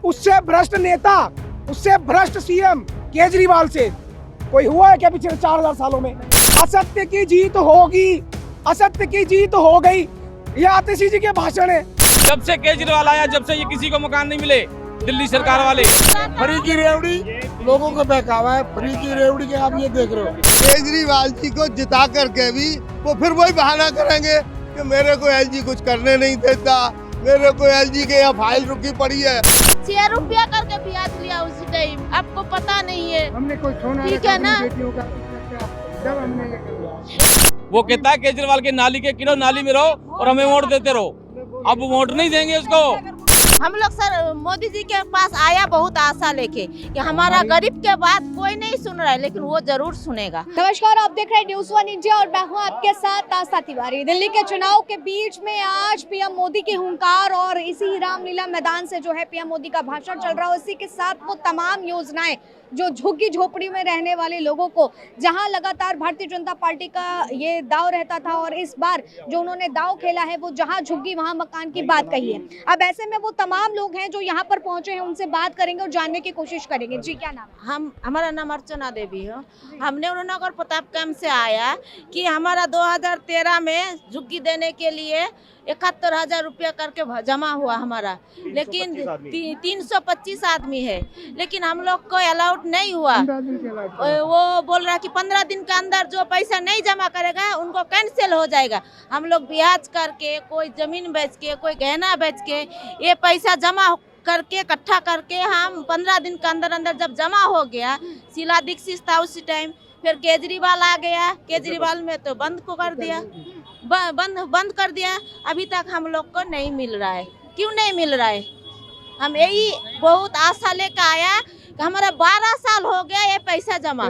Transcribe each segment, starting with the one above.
उससे भ्रष्ट नेता, उससे भ्रष्ट सीएम केजरीवाल से कोई हुआ है क्या पिछले 4000 सालों में? असत्य की जीत होगी, असत्य की जीत हो गई। ये आतिशी जी के भाषण है। जब से केजरीवाल आया, जब से ये किसी को मकान नहीं मिले, दिल्ली सरकार वाले फ्री की रेवड़ी लोगों को बहकावा है। फ्री की रेवड़ी के आप ये देख रहे हो। केजरीवाल जी को जिता करके भी वो फिर वही बहाना करेंगे कि मेरे को एलजी कुछ करने नहीं देता, मेरे को एलजी के यहाँ फाइल रुकी पड़ी है। 6 रुपया करके ब्याज लिया उसी टाइम, आपको पता नहीं है। हमने कोई सोना ठीक है ना? जब हमने ये किया। वो कहता है केजरीवाल के नाली के किलो नाली में रहो और हमें वोट देते रहो। अब वोट नहीं देंगे उसको। हम लोग सर मोदी जी के पास आया बहुत आशा लेके कि हमारा गरीब के बात कोई नहीं सुन रहा है, लेकिन वो जरूर सुनेगा। नमस्कार, आप देख रहे हैं न्यूज़ 1 इंडिया और मैं हूं आपके साथ आस्था तिवारी। दिल्ली के चुनाव के बीच में आज पीएम मोदी की हुंकार और इसी रामलीला मैदान से जो है पीएम मोदी का भाषण चल रहा है। उसी के साथ वो तमाम योजनाएं जो झुग्गी झोपड़ी में रहने वाले लोगों को, जहां लगातार भारतीय जनता पार्टी का ये दाव रहता था और इस बार जो उन्होंने दाव खेला है वो जहां झुग्गी वहां मकान की बात कही है। अब ऐसे में वो तमाम लोग हैं जो यहाँ पर पहुंचे हैं, उनसे बात करेंगे और जानने की कोशिश करेंगे। जी क्या नाम है? हमारा नाम अर्चना देवी है। हमने उन्होंने प्रताप कैंप से आया कि हमारा 2013 में झुग्गी देने के लिए 71,000 रुपया करके जमा हुआ हमारा, लेकिन 325 आदमी है, लेकिन हम लोग को अलाउड नहीं हुआ। वो बोल रहा कि 15 दिन के अंदर जो पैसा नहीं जमा करेगा उनको कैंसिल हो जाएगा। हम लोग ब्याज करके, कोई जमीन बेच के, कोई गहना बेच के ये पैसा जमा करके इकट्ठा करके हम 15 दिन के अंदर अंदर जब जमा हो गया, शीला दीक्षित था उसी टाइम, फिर केजरीवाल आ गया, केजरीवाल में तो बंद को कर दिया, बंद कर दिया। अभी तक हम लोग को नहीं मिल रहा है। क्यों नहीं मिल रहा है? हम यही बहुत आशा लेकर आया कि हमारा 12 साल हो गया ये पैसा जमा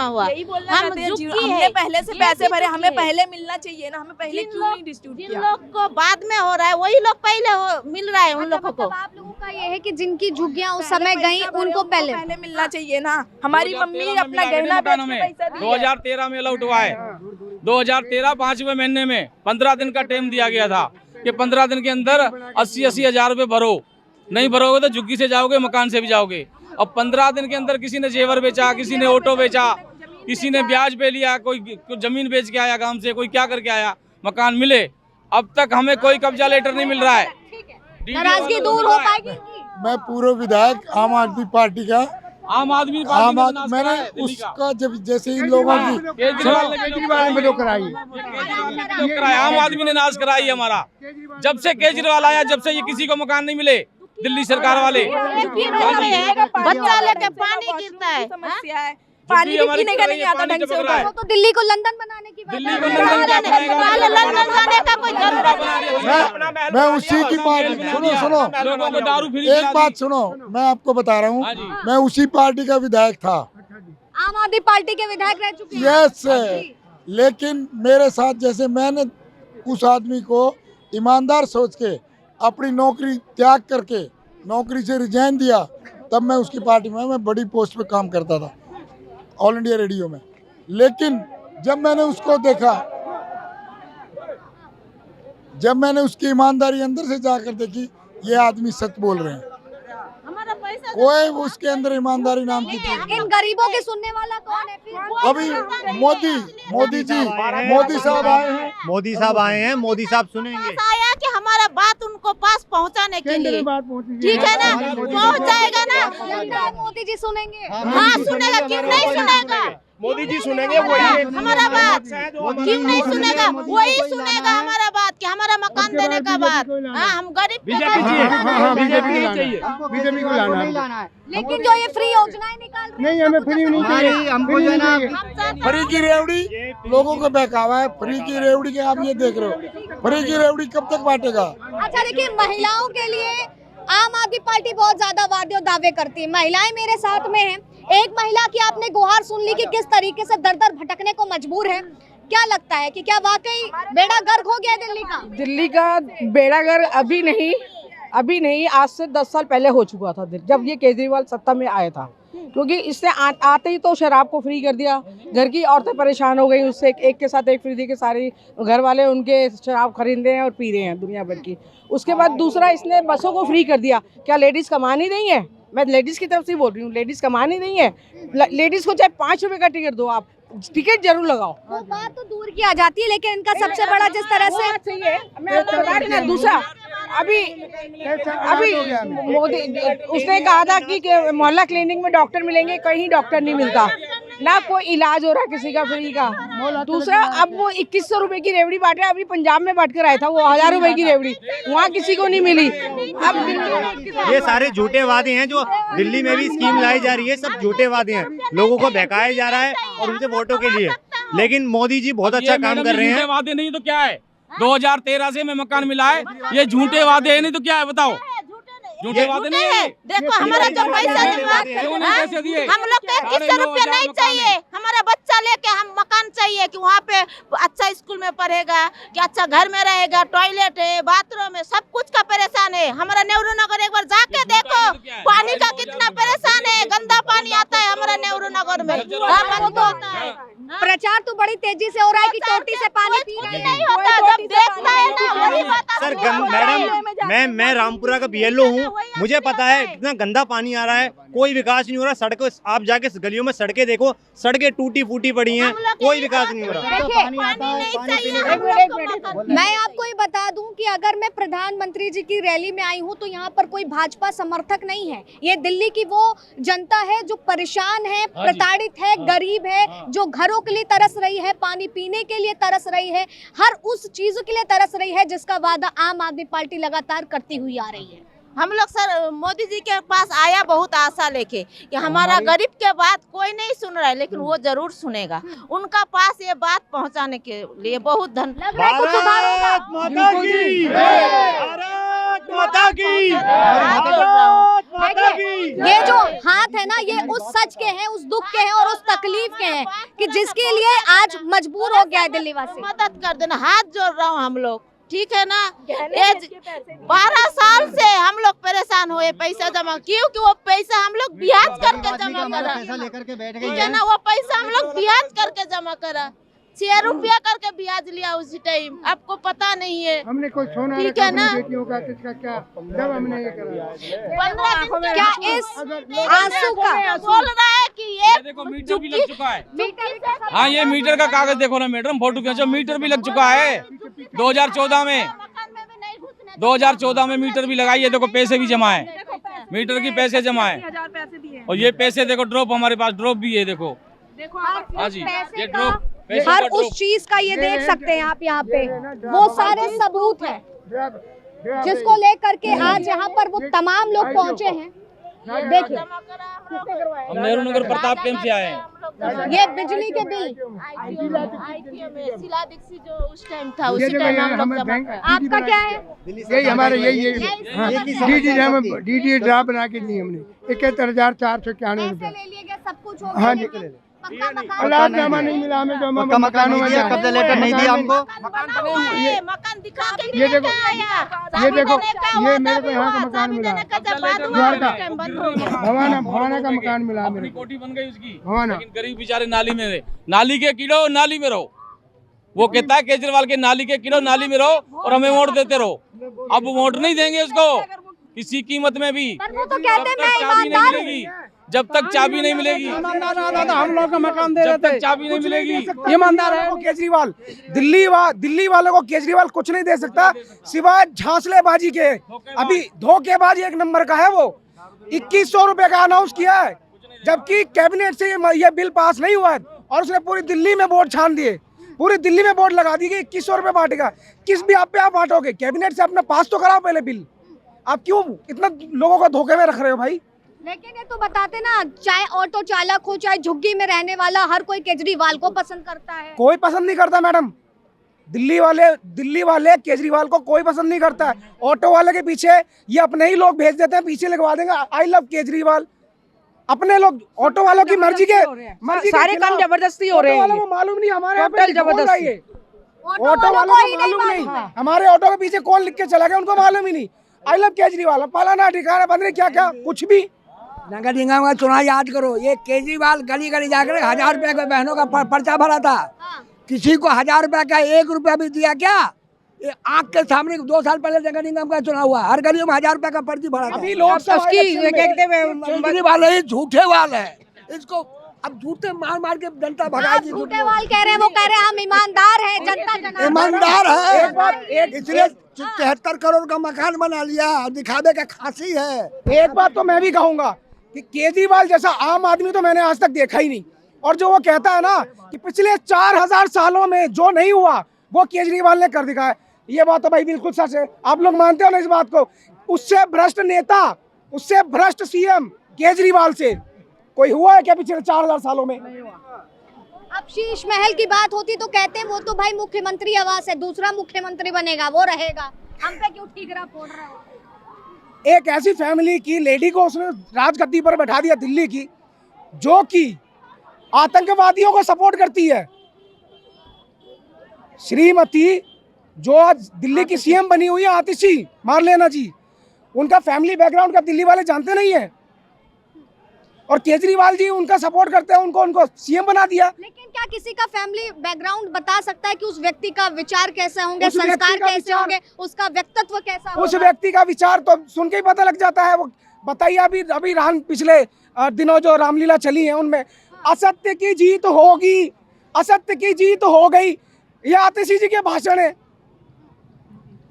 हुआ। हम हमने पहले से पैसे भरे, हमें पहले मिलना चाहिए ना, हमें पहले क्यों नहीं डिस्ट्रीब्यूट जिन किया? लोग को बाद में हो रहा है वही लोग पहले मिल रहा है उन लोगों को। आप लोगों का ये है कि जिनकी झुग्गियां उस समय गई उनको पहले मिलना चाहिए ना। हमारी मम्मी अपना गहना बेच के पैसा दी है। 2013 में अलॉट हुआ है। 2013 5वें महीने में 15 दिन का टाइम दिया गया था कि 15 दिन के अंदर 80-80 हजार रुपए भरो। नहीं भरोगे तो झुग्गी से जाओगे, मकान से भी जाओगे। अब 15 दिन के अंदर किसी ने जेवर बेचा, किसी ने ऑटो बेचा, किसी ने ब्याज पे लिया, कोई जमीन बेच के आया गांव से, कोई क्या करके आया, मकान मिले। अब तक हमें कोई कब्जा लेटर नहीं मिल रहा है। नाराजगी दूर हो पाएगी? मैं पूर्व विधायक आम आदमी पार्टी का, मैंने उसका जब जैसे इन लोगों की केजरीवाल ने कराई, आम आदमी ने नाश कराई हमारा। जब से केजरीवाल आया, जब से ये किसी को मकान नहीं मिले, दिल्ली सरकार वाले बच्चा लेके पानी गिरता है। समस्या है, पानी भी पीने का नहीं आता ढंग से उधर। तो दिल्ली को लंदन बनाने की बात लंदन जाने का कोई जरूरत नहीं। मैं उसी की पार्टी, सुनो लोगों को दारू फ्री एक बात सुनो, मैं आपको बता रहा हूँ, मैं उसी पार्टी का विधायक था। आम आदमी पार्टी के विधायक रह चुके हैं। यस, लेकिन मेरे साथ जैसे मैंने उस आदमी को ईमानदार सोच के अपनी नौकरी त्याग करके नौकरी से रिजाइन दिया, तब मैं उसकी पार्टी में, मैं बड़ी पोस्ट पे काम करता था ऑल इंडिया रेडियो में। लेकिन जब मैंने उसको देखा, जब मैंने उसकी ईमानदारी अंदर से जाकर देखी, ये आदमी सच बोल रहे हैं, हमारा पैसा कोई उसके अंदर ईमानदारी नाम की चीज नहीं। इन गरीबों के सुनने वाला कौन है फिर? अभी मोदी साहब आए हैं, मोदी साहब आए हैं, मोदी साहब सुनेंगे। आया कि हमारा बात उनको पास पहुंचाने के लिए, ठीक है ना, पहुंच जाएगा ना। लगता है मोदी जी सुनेंगे। हाँ सुनेगा, क्यों नहीं सुनेगा? मोदी जी सुनेंगे, वही हमारा बात क्यों नहीं सुनेगा? वही सुनेगा हमारा बात कि हमारा मकान देने का बात। हाँ, हम गरीब बीजेपी को लाना है। लेकिन जो ये फ्री योजनाएं निकाल रहे नहीं, हमें फ्री नहीं चाहिए। हमको जो है ना, फ्री की रेवड़ी लोगों को बहकावा है। फ्री की रेवड़ी के आप ये देख रहे हो। फ्री की रेवड़ी कब तक बांटेगा? अच्छा देखिए, महिलाओं के लिए आम आदमी पार्टी बहुत ज्यादा वादे और दावे करती है। महिलाएं मेरे साथ में हैं। एक महिला की आपने गुहार सुन ली कि किस तरीके से दर दर भटकने को मजबूर है। क्या लगता है कि क्या वाकई बेड़ा गर्क हो गया दिल्ली का? दिल्ली का बेड़ा गर्क अभी नहीं, आज से 10 साल पहले हो चुका था, जब ये केजरीवाल सत्ता में आया था। क्योंकि इसने आते ही तो शराब को फ्री कर दिया, घर की औरतें परेशान हो गई उससे, एक के साथ एक फ्री दी के सारे घर वाले उनके शराब खरीद रहे हैं और पी रहे हैं दुनिया भर की। उसके बाद दूसरा इसने बसों को फ्री कर दिया। क्या लेडीज़ कमा नहीं रही है? मैं लेडीज़ की तरफ से बोल रही हूँ, लेडीज़ कमा नहीं रही है। लेडीज़ को चाहे 5 रुपये का टिकट दो, आप टिकट जरूर लगाओ। वो बात तो दूर की आ जाती है, लेकिन इनका सबसे बड़ा जिस तरह से चाहिए, मैं आपको बता रही ना, दूसरा अभी मोदी उसने कहा था कि मोहल्ला क्लिनिक में डॉक्टर मिलेंगे, कहीं डॉक्टर नहीं मिलता, ना कोई इलाज हो रहा किसी का फ्री का। दूसरा अब वो 2100 रुपए की रेवड़ी बांट रहे हैं। अभी पंजाब में बांट कर आया था वो 1000 रुपए की रेवड़ी, वहाँ किसी को नहीं मिली। अब ये सारे झूठे वादे हैं जो दिल्ली में भी स्कीम लाई जा रही है, सब झूठे वादे हैं, लोगों को बहकाया जा रहा है और उनसे वोटों के लिए। लेकिन मोदी जी बहुत अच्छा काम कर रहे हैं। वादे नहीं तो क्या है? 2013 से हमें मकान मिला है, ये झूठे वादे हैं नहीं तो क्या है बताओ? झूठे वादे नहीं है। देखो हमारा जो पैसा दिए, हम लोग को 2100 रुपया नहीं चाहिए। हमारा बच्चा लेके हम मकान चाहिए कि वहाँ पे अच्छा स्कूल में पढ़ेगा, कि अच्छा घर में रहेगा, टॉयलेट है, बाथरूम है, सब कुछ का परेशान है। हमारा नेहरू नगर एक बार जाके देखो, पानी का कितना परेशान है, गंदा पानी आता है हमारा नेहरू नगर में। प्रचार तो बड़ी तेजी से हो रहा है कि टोटी से पानी पी रहे नहीं होता, जब देखता है ना वही बात। सर मैडम, मैं रामपुरा का बीएलओ हूँ, मुझे पता है इतना गंदा पानी आ रहा है, कोई विकास नहीं हो रहा। सड़कों आप जाके गलियों में सड़कें देखो, सड़कें टूटी फूटी पड़ी हैं, कोई विकास नहीं हो रहा। मैं आपको ये बता दूं कि अगर मैं प्रधानमंत्री जी की रैली में आई हूं तो यहाँ पर कोई भाजपा समर्थक नहीं है। ये दिल्ली की वो जनता है जो परेशान है, प्रताड़ित है, गरीब है, जो घरों के लिए तरस रही है, पानी पीने के लिए तरस रही है, हर उस चीजों के लिए तरस रही है जिसका वादा आम आदमी पार्टी लगातार करती हुई आ रही है। हम लोग सर मोदी जी के पास आया बहुत आशा लेके कि हमारा गरीब के बात कोई नहीं सुन रहा है, लेकिन वो जरूर सुनेगा। उनका पास ये बात पहुंचाने के लिए बहुत धन्यवाद। भारत माता की जय, भारत माता की, भारत माता की। ये जो हाथ है ना, ये उस सच के हैं, उस दुख के हैं और उस तकलीफ के हैं कि जिसके लिए आज मजबूर हो गया है दिल्ली वासी। मदद कर देना, हाथ जोड़ रहा हूँ हम लोग, ठीक है ना। 12 साल से हम लोग परेशान हुए पैसा जमा, क्योंकि वो पैसा हम लोग ब्याज करके जमा करा, ठीक है ना। वो पैसा हम लोग ब्याज करके जमा करा, 6 रुपया करके ब्याज लिया उसी टाइम, आपको पता नहीं है। हमने कोई सोना ठीक है ना। बेटियों का किसका क्या, जब हमने ये करा 15 दिन क्या इस आंसू का बोल रहा है कि ये देखो मीटर भी लग चुका है। हाँ ये मीटर का कागज देखो ना मैडम, फोटो खींचो, मीटर भी लग चुका है 2014 में। 2014 में मीटर भी लगाई है, देखो पैसे भी जमा है, मीटर की पैसे जमा है। और ये पैसे देखो ड्रॉप, हमारे पास ड्रॉप भी है, देखो। हाँ जी, ये ड्रॉप हर उस चीज का ये देख सकते हैं आप यहाँ पे, वो सारे सबूत हैं जिसको लेकर के आज यहाँ पर वो तमाम लोग पहुँचे हैं। देखिए हम नेहरू नगर प्रताप कैंप से आए हैं। ये बिजली के बिल शिला दीक्षित जो उस टाइम था, उसी टाइम हम लोग जमा करा। आपका क्या है? यही हमारे यही डीडी ड्राफ्ट बना के दी हमने 71,491 रुपए ले लिया गया, सब कुछ हो हाँ गया। जी। पक्का मकान अलादनामा नहीं मिला हमें, जो हमें मकानों में कब्जा लेटर नहीं दिया हमको। मकान दिखा के ये देखो, ये देखो, ये ये मेरे को यहाँ का मकान मिला, भवाना का मकान मिला अपनी मेरे को। कोठी बन गई उसकी, भवाना। लेकिन गरीब बेचारे नाली में रहे। नाली के कीड़ो नाली में रहो, वो कहता है केजरीवाल के नाली के कीड़ो नाली में रहो और हमें वोट देते रहो। अब वोट नहीं देंगे उसको किसी कीमत में भी, वो तो कहते हैं मैं चाबी नहीं ईमानदार हूँ। मिलेगी, जब तक चाबी नहीं मिलेगी, हम लोग का मकान दे जब देते, तक चाबी नहीं मिलेगी। ईमानदार है केजरीवाल। दिल्ली वालों को केजरीवाल कुछ नहीं दे सकता सिवाय झांसलेबाजी के। अभी धोखेबाजी एक नंबर का है वो। 2100 रुपए का अनाउंस किया है, जबकि कैबिनेट से ये बिल पास नहीं हुआ है और उसने पूरी दिल्ली में बोर्ड छान दिए, पूरी दिल्ली में बोर्ड लगा दी कि 2100 रुपए बांटेगा। किस भी आप पे आप बांटोगे? कैबिनेट से अपना पास तो कराओ पहले बिल। आप क्यों इतना लोगों को धोखे में रख रहे हो भाई? लेकिन ये तो बताते ना, चाहे ऑटो चालक हो, चाहे झुग्गी में रहने वाला, हर कोई केजरीवाल को पसंद करता है। कोई पसंद नहीं करता मैडम, दिल्ली वाले केजरीवाल को कोई पसंद नहीं करता है। ऑटो वाले के पीछे ये अपने ही लोग भेज देते हैं, पीछे लिखवा देंगे आई लव केजरीवाल। अपने लोग ऑटो वालों की मर्जी के सारे काम जबरदस्ती हो रहे हैं। ऑटो वालों को मालूम नहीं, हमारे यहाँ पे टोटल बोल रहा है ये। ऑटो ऑटो वालों को को ही मालूम नहीं, मालूम। हमारे ऑटो के पीछे कौन लिख के चला गया उनको मालूम ही नहीं। आई लव केजरीवाल, फलाना ठिकाना, पता नहीं क्या क्या, कुछ भी नगर निगम का चुनाव याद करो, ये केजरीवाल गली गली जाकर 1000 रुपए का बहनों का पर्चा भरा था। किसी को 1000 रुपए का 1 रुपया भी दिया क्या? ये आंख के सामने 2 साल पहले नगर निगम का चुनाव हुआ, हर गली में 1000 रुपए का पर्ची भरा था। अभी केजरीवाल है झूठे वाल है, इसको अब झूठे मार मार के जनता भगाएगी। झूठे वाल कह रहे हैं, वो कह रहे हैं हम ईमानदार हैं, जनता जनार्दन ईमानदार है, इसलिए 73 करोड़ का मकान बना लिया, दिखावे का खांसी है। एक बात तो मैं भी कहूंगा कि केजरीवाल जैसा आम आदमी तो मैंने आज तक देखा ही नहीं। और जो वो कहता है ना कि पिछले 4000 सालों में जो नहीं हुआ वो केजरीवाल ने कर दिखाया, ये बात तो भाई बिल्कुल सच है। आप लोग मानते हो ना इस बात को? उससे भ्रष्ट नेता, उससे भ्रष्ट सीएम केजरीवाल से कोई हुआ है क्या पिछले 4000 सालों में? अब शीश महल की बात होती तो कहते हैं वो तो भाई मुख्यमंत्री आवास है, दूसरा मुख्यमंत्री बनेगा, वो रहेगा, हम पे क्यों ठीकरा फोड़ रहे हो? एक ऐसी फैमिली की लेडी को उसने राजगद्दी पर बैठा दिया दिल्ली की, जो कि आतंकवादियों को सपोर्ट करती है। श्रीमती जो आज दिल्ली की सीएम बनी हुई है, आतिशी मारलेना जी, उनका फैमिली बैकग्राउंड का दिल्ली वाले जानते नहीं है। और केजरीवाल जी उनका सपोर्ट करते हैं, उनको सीएम बना दिया। लेकिन क्या किसी का फैमिली बैकग्राउंड बता सकता है कि उस व्यक्ति का विचार कैसे होंगे, संस्कार कैसे होंगे, उसका व्यक्तित्व कैसा होगा? उस व्यक्ति का विचार तो सुन के ही पता लग जाता है। वो बताइए, अभी पिछले दिनों जो रामलीला चली है उनमें असत्य की जीत होगी, असत्य की जीत हो गई, ये आतिशी जी के भाषण है।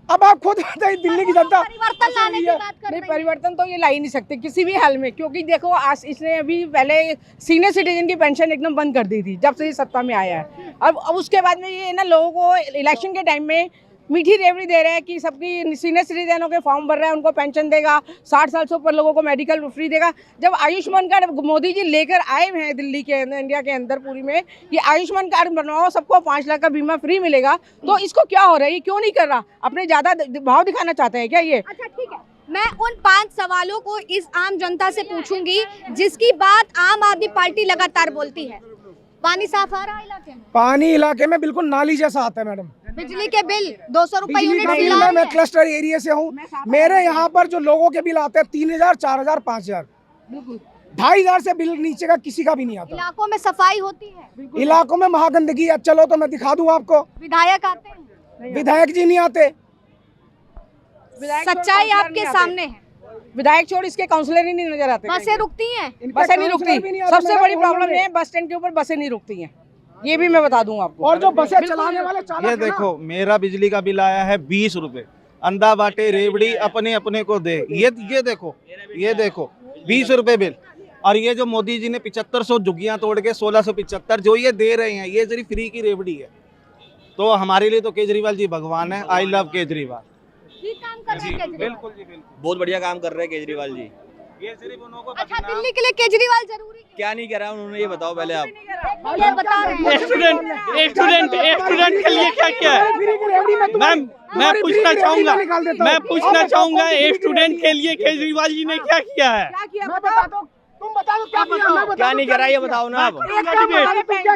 अब आप खुद बताइए, दिल्ली की जनता परिवर्तन लाने की बात कर रही है। परिवर्तन तो ये ला ही नहीं सकते किसी भी हाल में, क्योंकि देखो आज इसने अभी पहले सीनियर सिटीजन की पेंशन एकदम बंद कर दी थी जब से ये सत्ता में आया है। अब उसके बाद में ये ना लोगों को इलेक्शन के टाइम में मीठी रेवड़ी दे रहे हैं कि सबकी सीनियर सिटीजनों के फॉर्म भर रहे हैं, उनको पेंशन देगा, 60 साल से ऊपर लोगों को मेडिकल फ्री देगा। जब आयुष्मान कार्ड मोदी जी लेकर आए हैं दिल्ली के अंदर, इंडिया के अंदर पूरी में, ये आयुष्मान कार्ड बनवाओ, सबको 5 लाख का बीमा फ्री मिलेगा, तो इसको क्या हो रहा है? ये क्यों नहीं कर रहा? अपने ज्यादा भाव दिखाना चाहते हैं क्या ये? अच्छा ठीक है, मैं उन 5 सवालों को इस आम जनता से पूछूंगी जिसकी बात आम आदमी पार्टी लगातार बोलती है। पानी साफ आ रहा है इलाके में? पानी इलाके में बिल्कुल नाली जैसा आता है मैडम। बिजली के बिल 200 रुपए यूनिट बिल में मैं क्लस्टर एरिया से हूँ, मेरे यहाँ पर जो लोगों के बिल आते हैं 3000, 4000, 5000, 2500 से बिल नीचे का किसी का भी नहीं आता। इलाकों में सफाई होती है? इलाकों में महागंदगी है। चलो तो मैं दिखा दूं आपको। विधायक आते हैं? विधायक जी नहीं आते। सच्चाई आपके सामने है। विधायक छोड़ इसके काउंसलर ही नहीं नजर आते। बसें रुकती हैं? बसें नहीं रुकती, सबसे बड़ी प्रॉब्लम है बस स्टैंड के ऊपर बसें नहीं रुकती हैं, ये भी मैं बता दूं आपको। और जो बसें चलाने वाले चालक ये देखो, मेरा बिजली का बिल आया है 20 रुपए, अंधा बाटे रेवड़ी अपने अपने को दे। ये देखो, ये देखो 20 रुपए बिल। और ये जो मोदी जी ने 7500 झुग्गियां तोड़ के 1675 जो ये दे रहे हैं, ये सिर्फ फ्री की रेवड़ी है। तो हमारे लिए तो केजरीवाल जी भगवान है। I love Kejriwal. ठीक काम कर रहे हैं केजरीवाल। बिल्कुल जी, बिल्कुल बहुत बढ़िया काम कर रहे हैं केजरीवाल जी। ये सिर्फ उनको अच्छा, दिल्ली के लिए केजरीवाल जरूरी क्यों? क्या नहीं करा उन्होंने, ये बताओ पहले आप। ये बता रहे हैं। स्टूडेंट के लिए क्या किया है? मैं पूछना चाहूंगा स्टूडेंट के लिए केजरीवाल जी ने क्या किया है? मैं बताता हूं, तुम बता दो क्या किया। क्या नहीं करा ये बताओ ना आप।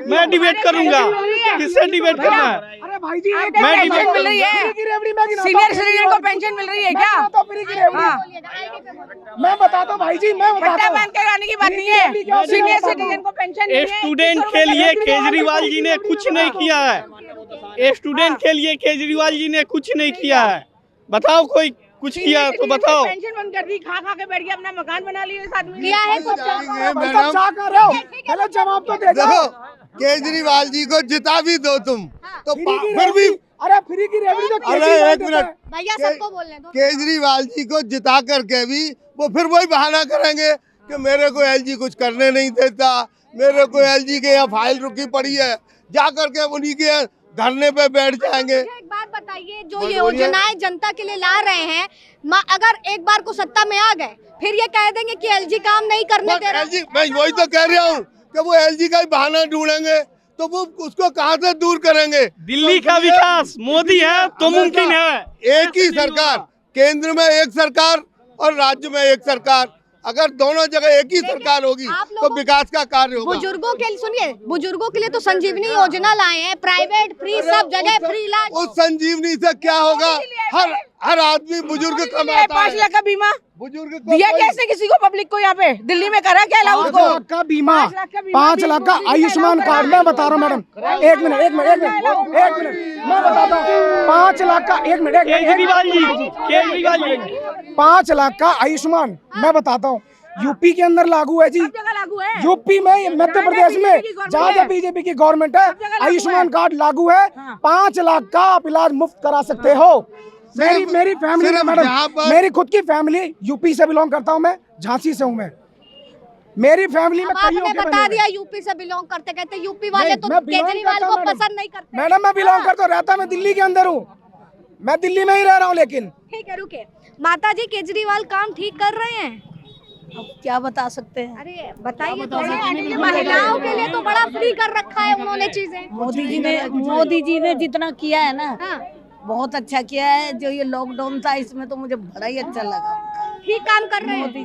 मैं डिबेट करूंगा, किससे डिबेट करना है? अरे भाई जी, मैं डिबेट मिल रही है, सीनियर सिटीजन को पेंशन मिल रही है क्या? मैं बताता हूँ भाई जी, मैं बताता हूँ। कराने की बात नहीं है, सीनियर सिटीजन को पेंशन स्टूडेंट के लिए केजरीवाल जी ने कुछ नहीं किया है। स्टूडेंट के लिए केजरीवाल जी ने कुछ नहीं किया है। बताओ, कोई कुछ किया तो बताओ। पेंशन बंद कर दी, खा के बैठ गया, अपना मकान बना लिया इस आदमी ने। किया है कुछ? पहले जवाब तो दे दो। देखो, केजरीवाल जी को जिता भी दो तुम, तो फिर भी अरे फ्री की रेवड़ी तो अरे एक मिनट, भैया सबको बोलने दो। केजरीवाल जी को जिता करके भी वो फिर वही बहाना करेंगे कि मेरे को एलजी कुछ करने नहीं देता, मेरे को एलजी के यहाँ फाइल रुकी पड़ी है, जा करके उन्हीं के धरने पे बैठ जाएंगे। एक बात बताइए, जो ये योजनाएं जनता के लिए ला रहे हैं, अगर एक बार को सत्ता में आ गए फिर ये कह देंगे कि एलजी काम नहीं करने दे रहा। एलजी, मैं वही तो कह रहा हूँ कि वो एलजी का ही बहाना ढूंढेंगे, तो वो उसको कहाँ से दूर करेंगे? दिल्ली का विकास मोदी है तो मुमकिन है। एक ही सरकार, केंद्र में एक सरकार और राज्य में एक सरकार, अगर दोनों जगह एक ही सरकार होगी तो विकास का कार्य होगा। बुजुर्गों के लिए सुनिए, बुजुर्गों के लिए तो संजीवनी योजना लाए हैं, प्राइवेट फ्री, सब जगह फ्री इलाज। उस संजीवनी से क्या होगा? हर आदमी बुजुर्ग कमाता 5 है। लाख का बीमा बुजुर्ग को दिया कोई- कैसे किसी को, पब्लिक को? यहाँ पे दिल्ली में करा क्या लाभ 5 उसको? लाख का बीमा, 5 लाख का बीमा 5 लाख का भी मोदी जी आयुष्मान का कार्ड। नाम मैं बता रहा हूँ मैडम, एक मिनट मैं बताता हूँ। 5 लाख का, एक मिनट, 5 लाख का आयुष्मान मैं बताता हूँ, यूपी के अंदर लागू है जी। सब जगह लागू है। यूपी में, मध्य प्रदेश में, जहाँ बीजेपी की गवर्नमेंट है, आयुष्मान कार्ड लागू है। 5 लाख का आप इलाज मुफ्त करा सकते हो। मेरी फैमिली में सिर्फ मैडम, यहाँ पर- मेरी खुद की फैमिली, यूपी से बिलोंग करता हूँ मैं, झांसी से हूँ मैं। मेरी फैमिली में अब कईयों आपने के बता बने दिया हुए। यूपी से बिलोंग करते, कहते यूपी वाले नहीं, तो मैं belong केजरीवाल करता को हूँ, मैडम। पसंद नहीं करते। मैडम मैं बिलोंग करता हूँ, रहता मैं दिल्ली के अंदर हूँ, मैं दिल्ली में ही रह रहा हूँ। लेकिन ठीक है, रुके। माता जी, केजरीवाल काम ठीक कर रहे हैं? अब क्या बता सकते हैं? अरे बताइए तो। महिलाओं के लिए तो बड़ा फ्री कर रखा है उन्होंने चीजें। मोदी जी ने जितना किया है ना, हाँ, बहुत अच्छा किया है। जो ये लॉकडाउन था इसमें तो मुझे बड़ा ही अच्छा लगा। ठीक काम कर रहे हैं। मोदी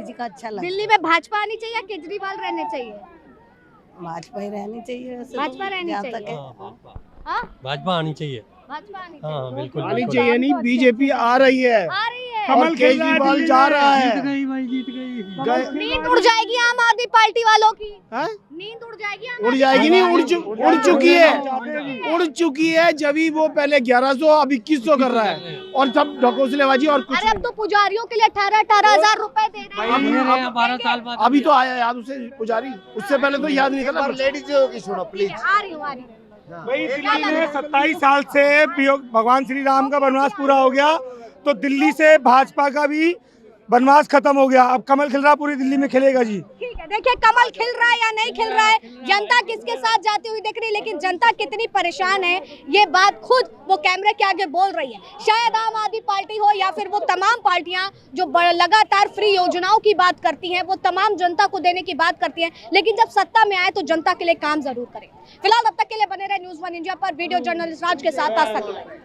जी का अच्छा लगा। दिल्ली में भाजपा आनी चाहिए या केजरीवाल रहने चाहिए? भाजपा ही रहनी चाहिए वैसे तो, भाजपा रहनी जहाँ चाहिए। तक है। हाँ, भाजपा आनी चाहिए। भाजपा आनी हाँ चाहिए। बिल्कुल आनी चाहिए नहीं, बीजेपी आ रही है, आ रही है। कमल केजरीवाल जा रहा है। नींद उड़ जाएगी आम आदमी पार्टी वालों की। हाँ? नींद उड़ जाएगी आम उड़ जाएगी नहीं, उड़ चुकी है, उड़ चुकी है। जब ही वो पहले 1100 अब 2100 कर रहा है, और सब ढकोसलेबाजी और कुछ अरे अब तो पुजारियों के लिए 18,000 हजार रुपए दे रहे हैं। 12 साल बाद अभी तो आया याद उसे पुजारी, उससे पहले तो याद नहीं करना। लेडीजों की सुनो प्लीज। आ रही हूँ, आ रही हूँ। भाई दिल्ली में 27 साल से भगवान श्री राम का वनवास पूरा हो गया, तो दिल्ली से भाजपा का भी वनवास खत्म हो गया। अब कमल खिल रहा, पूरी दिल्ली में खिलेगा जी। ठीक है, देखिए कमल खिल रहा है या नहीं खिल रहा है, जनता किसके साथ जाती हुई दिख रही है, लेकिन जनता कितनी परेशान है ये बात खुद वो कैमरे के आगे बोल रही है। शायद आम आदमी पार्टी हो या फिर वो तमाम पार्टियां जो लगातार फ्री योजनाओं की बात करती हैं, वो तमाम जनता को देने की बात करती हैं, लेकिन जब सत्ता में आए तो जनता के लिए काम जरूर करें। फिलहाल अब तक के लिए बने रहे न्यूज़ 1 इंडिया पर। वीडियो जर्नलिस्ट राज के साथ आस्था तिवारी।